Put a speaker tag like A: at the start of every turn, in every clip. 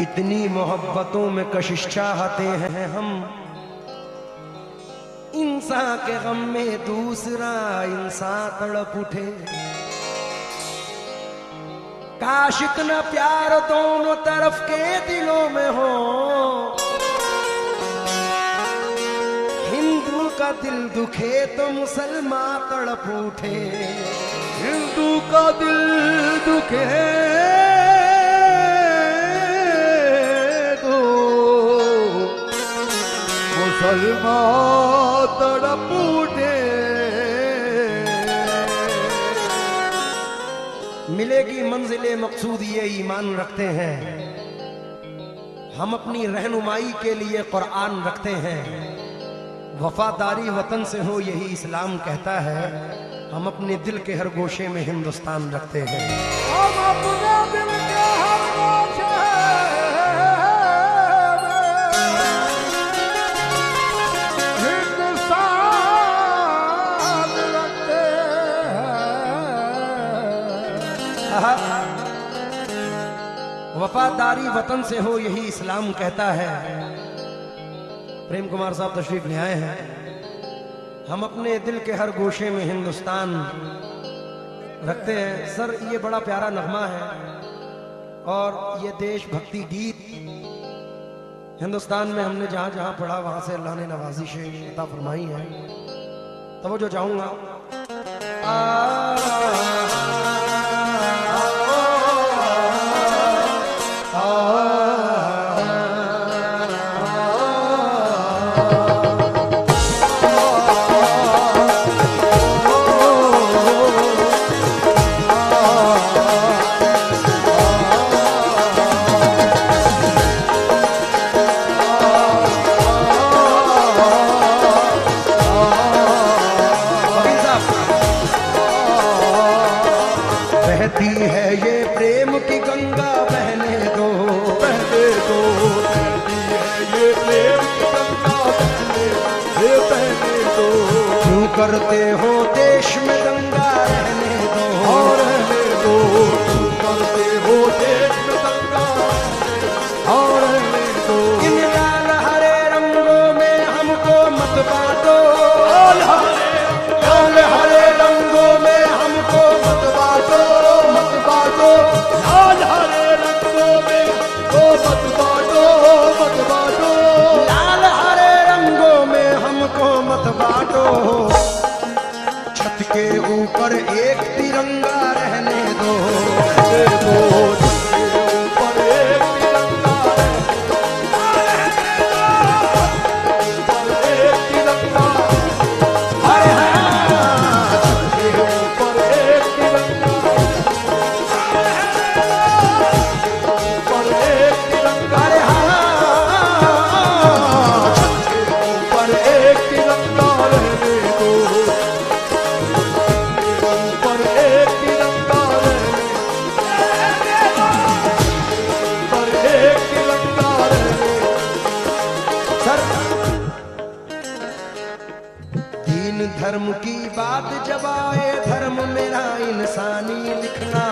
A: इतनी मोहब्बतों में कशिश चाहते हैं हम, इंसान के गम में दूसरा इंसान तड़प उठे। काश इतना प्यार दोनों तरफ के दिलों में हो, हिंदू का दिल दुखे तो मुसलमान तड़प उठे।
B: हिंदू का दिल दुखे तो मुसलमान तड़प उठे।
A: मिलेगी मंजिले मकसूद ये ईमान रखते हैं, हम अपनी रहनुमाई के लिए कुरान रखते हैं। वफादारी वतन से हो यही इस्लाम कहता है, हम अपने दिल के हर गोशे में हिंदुस्तान रखते हैं।
B: हम अपने दिल के हर गोशे में हिंदुस्तान रखते हैं।
A: वफादारी वतन से हो यही इस्लाम कहता है। प्रेम कुमार साहब तशरीफ ले आए हैं। हम अपने दिल के हर गोशे में हिंदुस्तान रखते हैं। सर ये बड़ा प्यारा नगमा है और ये देशभक्ति गीत हिंदुस्तान में हमने जहां जहां पढ़ा वहां से अल्लाह ने नवाजिशें अता फरमाई है। तो वो जो चाहूंगा है ये प्रेम की गंगा बहने दो,
B: बहने दो। बहती है ये प्रेम की गंगा बहने दो।
A: क्यों करते हो देश में दंगा रहने दो,
B: रहने दो। क्यों करते हो देश में दंगा रहने दो।
A: इन लाल हरे रंगों में हमको मत बांटो,
B: लाल हरे रंगों में हमको मत बांटो, मत बांटो। लाल हरे रंगों में हमको मत बांटो, मत बांटो।
A: लाल हरे रंगों में हमको मत बांटो। छत के ऊपर एक तिरंगा रहने दो,
B: रहने दो। छत के ऊपर एक तिरंगा रहने दो। ऊपर एक तिरंगा। छत के ऊपर एक तिरंगा। ऊपर एक तिरंगा। छत के ऊपर एक तिरंगा रहने दो। ऊपर एक तिरंगा रहने दो। ऊपर एक तिरंगा रहने दो।
A: सर दीन धर्म की बात जब आए, धर्म मेरा इंसानी लिखना।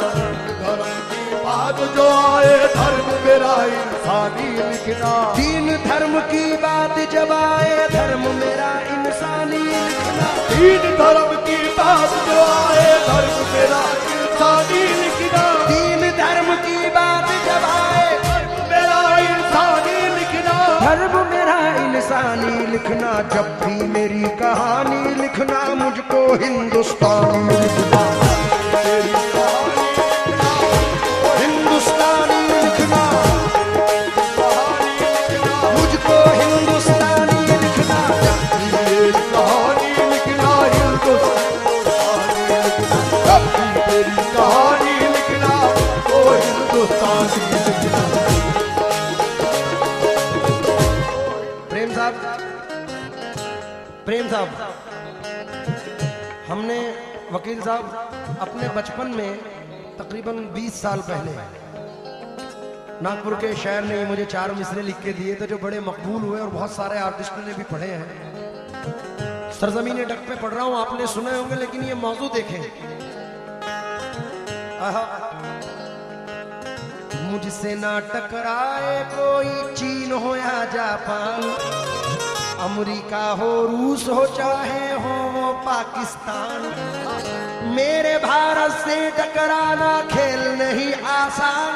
B: धर्म की बात जो आए, धर्म मेरा इंसानी लिखना।
A: दीन धर्म की बात जब आए, धर्म मेरा इंसानी लिखना।
B: दीन धर्म की बात जो आए, धर्म मेरा इंसानी लिखना।
A: दीन धर्म की बात जब आए,
B: धर्म मेरा इंसानी लिखना।
A: धर्म मेरा इंसानी लिखना। जब भी मेरी कहानी लिखना, मुझको हिंदुस्तानी लिखना।
B: मेरी कहानी
A: हिंदुस्तानी लिखना,
B: कहानी लिखना।
A: मुझको हिंदुस्तानी लिखना।
B: मेरी कहानी लिखना। हिंदुस्तानी लिखना। मेरी कहानी लिखना तो हिंदुस्तानी लिखना।
A: प्रेम साहब, प्रेम साहब, हमने वकील साहब अपने बचपन में तकरीबन 20 साल पहले नागपुर के शायर ने मुझे 4 मिसरे लिख के दिए थे, जो बड़े मकबूल हुए और बहुत सारे आर्टिस्टों ने भी पढ़े हैं। सरजमीन डक पे पढ़ रहा हूं, आपने सुने होंगे, लेकिन ये मौजू देखें। मुझसे ना टकराए कोई चीन हो या जापान, अमेरिका हो रूस हो चाहे हो वो पाकिस्तान, मेरे भारत से टकराना खेल नहीं आसान,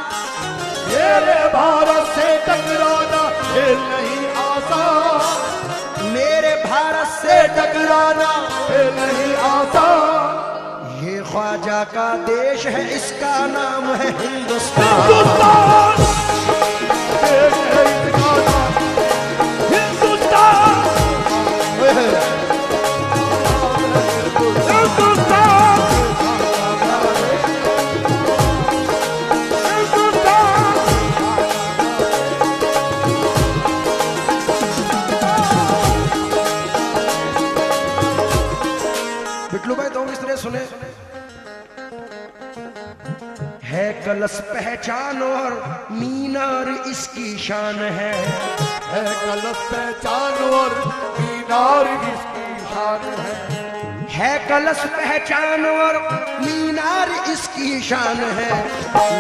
B: मेरे भारत से टकराना खेल नहीं आसान,
A: मेरे भारत से
B: टकराना खेल नहीं आसान।
A: ये ख्वाजा का देश है, इसका नाम है हिंदुस्तान।
B: हिंदुस्तान देश है, इसका नाम हिंदुस्तान।
A: बिटलू भाई दो मिसरे सुने। है कलश पहचान और मीनार इसकी शान है
B: कलश पहचान और मीनार इसकी शान है
A: कलश पहचान और मीनार इसकी शान है,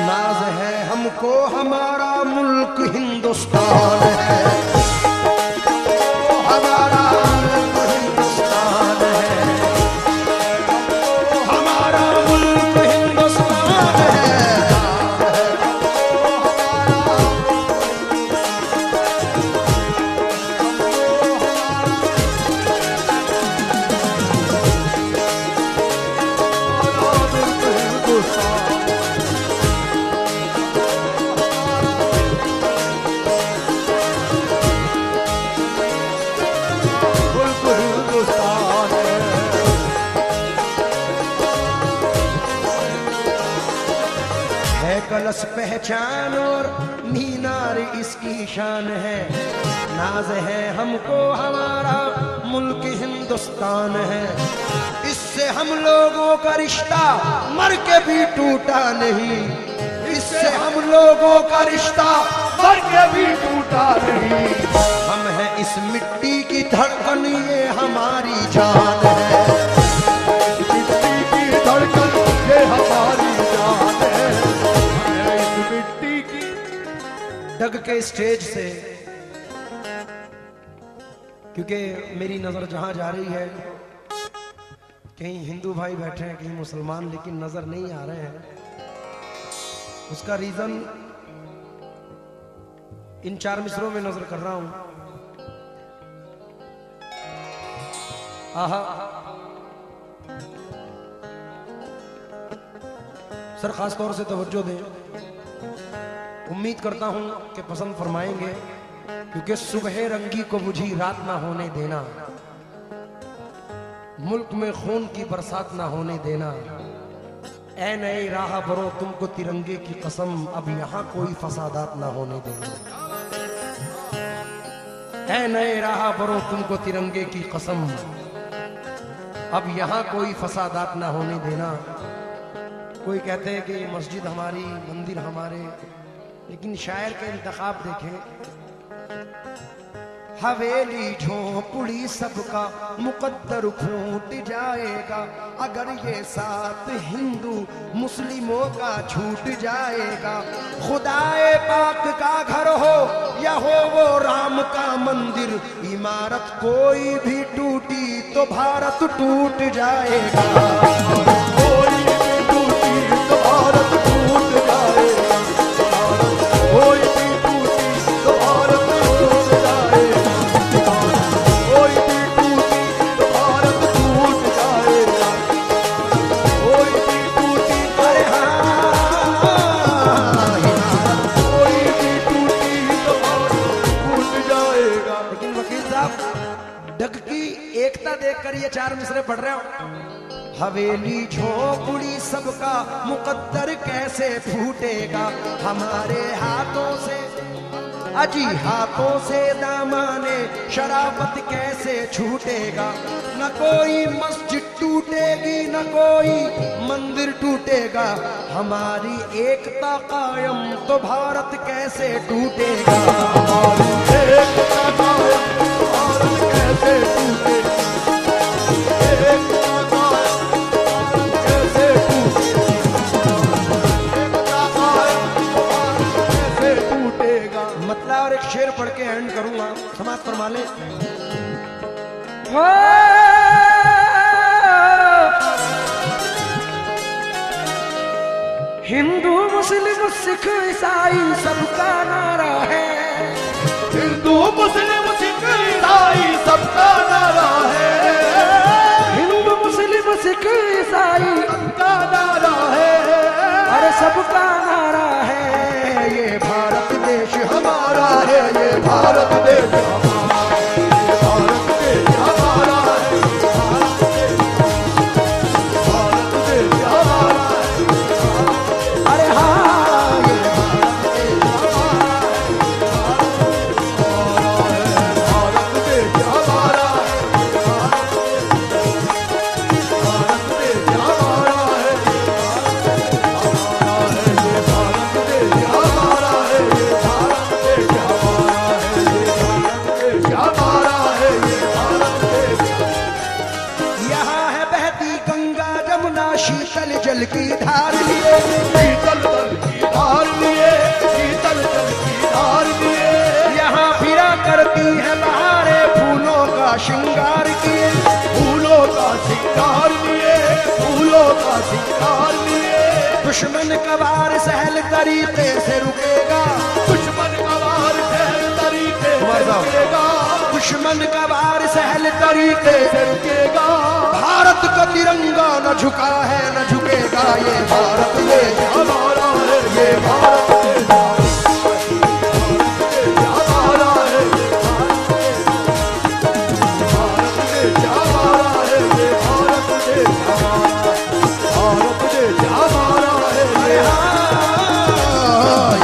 A: नाज है हमको हमारा मुल्क हिंदुस्तान है, हमारा मुल्क हिंदुस्तान है, हमारा मुल्क हिंदुस्तान है। कलश पहचान और मीनार इसकी शान है, नाज है हमको हमारा मुल्क हिंदुस्तान है, इससे हम लोगों का रिश्ता मर के भी टूटा नहीं, इससे हम लोगों का रिश्ता
B: मर के भी टूटा नहीं।
A: हम हैं इस मिट्टी की धड़कन, ये हमारी जान है,
B: मिट्टी की धड़कन ये हमारी जान है, इस मिट्टी की।
A: डग के स्टेज से, क्योंकि मेरी नजर जहां जा रही है, कहीं हिंदू भाई बैठे हैं कहीं मुसलमान, लेकिन नजर नहीं आ रहे हैं। उसका रीजन इन 4 मिसरों में नजर कर रहा हूं। आहा सर, खास तौर से तवज्जो दें, उम्मीद करता हूं कि पसंद फरमाएंगे, क्योंकि सुबह रंगी को बुझी रात ना होने देना, मुल्क में खून की बरसात ना होने देना, ऐ नए राह बरो तुमको तिरंगे की कसम, अब यहां कोई फसादात ना होने देना, ऐ नए राह बरो तुमको तिरंगे की कसम, अब यहां कोई फसादात ना होने देना। कोई कहते हैं कि मस्जिद हमारी, मंदिर हमारे, लेकिन शायर के इंतखाब देखें, हवेली झोंपड़ी सबका मुकद्दर फूट जाएगा, अगर ये साथ हिंदू मुस्लिमों का छूट जाएगा, खुदाए पाक का घर हो या हो वो राम का मंदिर, इमारत कोई भी टूटी तो भारत टूट जाएगा,
B: कोई भी टूटी तो भारत टूट जाएगा, कोई भी टूटी तो भारत टूट जाएगा, कोई भी टूटी तो भारत टूट जाएगा, कोई भी टूटी
A: अरे हाँ,
B: कोई भी टूटी तो भारत टूट जाएगा।
A: लेकिन वकील साहब, डग की एकता देखकर ये 4 मिसरे पढ़ रहे हो। हवेली झोपड़ी सबका मुकद्दर कैसे फूटेगा, हमारे हाथों से, अजी हाथों से दामाने शराबत कैसे छूटेगा, न कोई मस्जिद टूटेगी न कोई मंदिर टूटेगा, हमारी एकता कायम तो भारत कैसे टूटेगा,
B: हमारी एकता कायम तो भारत कैसे टूटेगा, एकता कायम तो भारत कैसे टूटेगा, एकता कायम तो भारत
A: शेर पढ़ के एंड करूंगा, समाप्त फरमा ले। हिंदू मुस्लिम सिख ईसाई सबका नारा है,
B: हिंदू मुस्लिम सिख ईसाई सबका नारा है,
A: हिंदू मुस्लिम सिख ईसाई
B: सबका नारा है,
A: अरे सबका नारा है। ये भारत देश
B: हमारा है, ये भारत देश हमारा है, ये भारत देश हमारा है, भारत देश हमारा है।
A: अरे हाँ ये
B: भारत देश हमारा है, भारत देश हमारा है, ये भारत देश हमारा है, ये भारत देश हमारा है, ये भारत देश हमारा है, ये भारत देश।
A: यहाँ है बहती गंगा जमुना शीतल जल की धार लिए,
B: शीतल जल की धार लिए, शीतल जल की धार लिए,
A: यहाँ फिरा करती है बहारें फूलों का श्रृंगार किए,
B: फूलों का श्रृंगार लिए, फूलों का श्रृंगार लिए।
A: दुश्मन का वार सहल तरीके से रुकेगा,
B: दुश्मन का वार सहल तरीके से रुकेगा,
A: दुश्मन का वार सहल तरीके
B: से रुकेगा।
A: भारत का तिरंगा न झुका है न झुकेगा, ये भारत देश
B: हमारा है, ये भारत देश हमारा है, भारत देश हमारा है, ये भारत देश हमारा है, भारत देश हमारा है,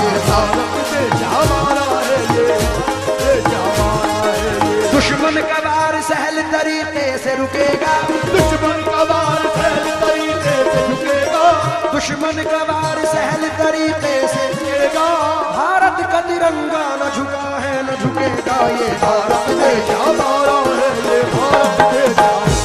B: ये भारत देश हमारा है, ये देश हमारा है, ये
A: दुश्मन का वार सहल तरीके से रुकेगा,
B: दुश्मन का वार सहल तरीके से झुकेगा,
A: दुश्मन का वार सहल तरीके से
B: झुकेगा।
A: भारत का तिरंगा न झुका है न झुकेगा, ये भारत देश
B: हमारा है, ये भारत देश हमारा है,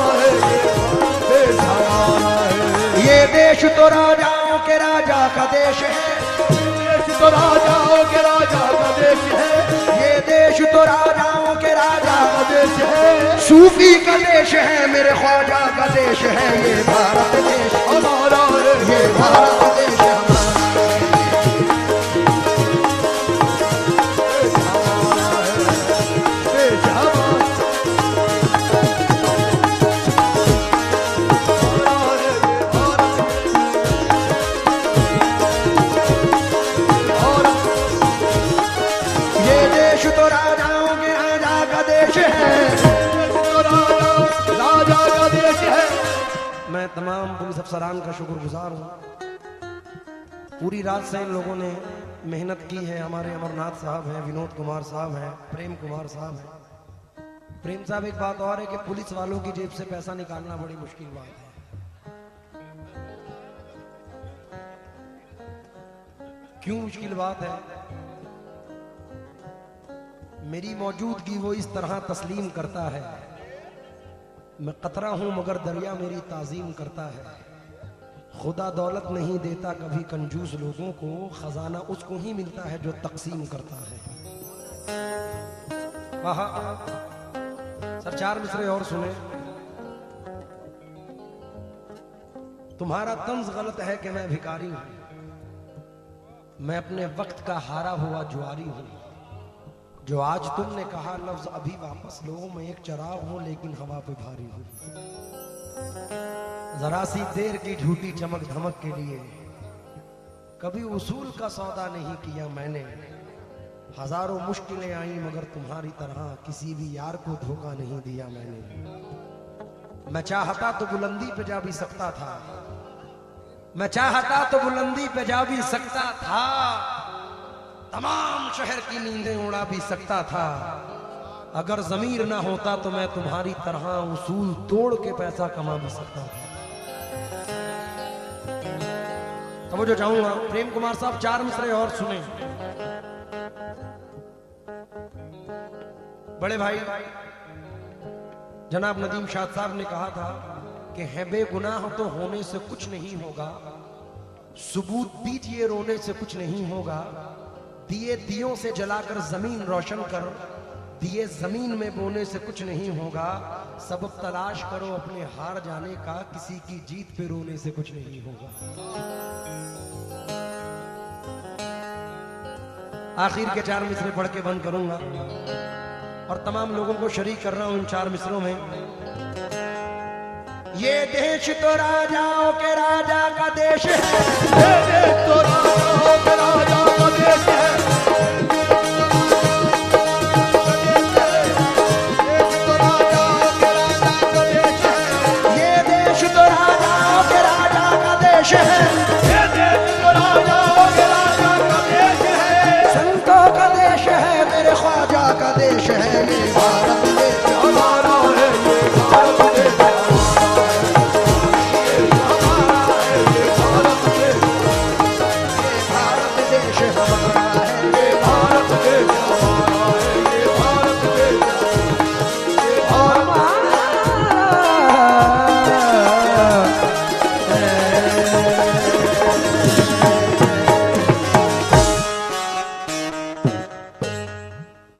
B: ये देश हमारा है,
A: ये देश तो राजाओं के राजा का देश है,
B: देश तो राजाओं के राजा का देश है,
A: ये देश तो राजाओं के राजा
B: का देश है,
A: सूफी का देश है, मेरे ख्वाजा का देश है, ये भारत देश
B: हमारा है,
A: ये भारत देश हमारा।
B: देश हमारा
A: ये देश तो राजाओं के राजा का देश है।
B: राजा का देश है।
A: मैं तमाम पुलिस अफसरान का शुक्रगुजार हूँ। पूरी रात से इन लोगों ने मेहनत की है। हमारे अमरनाथ साहब हैं, विनोद कुमार साहब हैं, प्रेम कुमार साहब हैं। प्रेम साहब, एक बात और है कि पुलिस वालों की जेब से पैसा निकालना बड़ी मुश्किल बात है। क्यों मुश्किल बात है? मेरी मौजूदगी वो इस तरह तस्लीम करता है। मैं कतरा हूं मगर दरिया मेरी ताजीम करता है। खुदा दौलत नहीं देता कभी कंजूस लोगों को, खजाना उसको ही मिलता है जो तकसीम करता है। आहा, सर 4 मिसरे और सुने। तुम्हारा तंज गलत है कि मैं भिखारी हूं, मैं अपने वक्त का हारा हुआ जुआरी हूं। जो आज तुमने कहा लफ्ज अभी वापस लो, मैं एक चराग हूं लेकिन हवा पे भारी हूं। जरा सी देर की झूठी चमक धमक के लिए कभी उसूल का सौदा नहीं किया मैंने। हजारों मुश्किलें आई मगर तुम्हारी तरह किसी भी यार को धोखा नहीं दिया मैंने। मैं चाहता तो बुलंदी पे जा भी सकता था, मैं चाहता तो बुलंदी पे जा भी सकता था, तमाम शहर की नींदें उड़ा भी सकता था। अगर जमीर ना होता तो मैं तुम्हारी तरह उसूल तोड़ के पैसा कमा भी सकता था। तो वो जो चाहूंगा, प्रेम कुमार साहब 4 मिसरे और सुने। बड़े भाई जनाब नदीम शाह साहब ने कहा था कि है बेगुनाह तो होने से कुछ नहीं होगा, सबूत दीजिए रोने से कुछ नहीं होगा, दिए दियों से जलाकर जमीन रोशन कर, दिए जमीन में बोने से कुछ नहीं होगा, सबब तलाश करो अपने हार जाने का, किसी की जीत पे रोने से कुछ नहीं होगा। आखिर के 4 मिसरे पढ़ के बंद करूंगा और तमाम लोगों को शरीक कर रहा हूं इन 4 मिसरों में। ये देश तो राजाओं के राजा का देश है,
B: ये देश तो राजाओं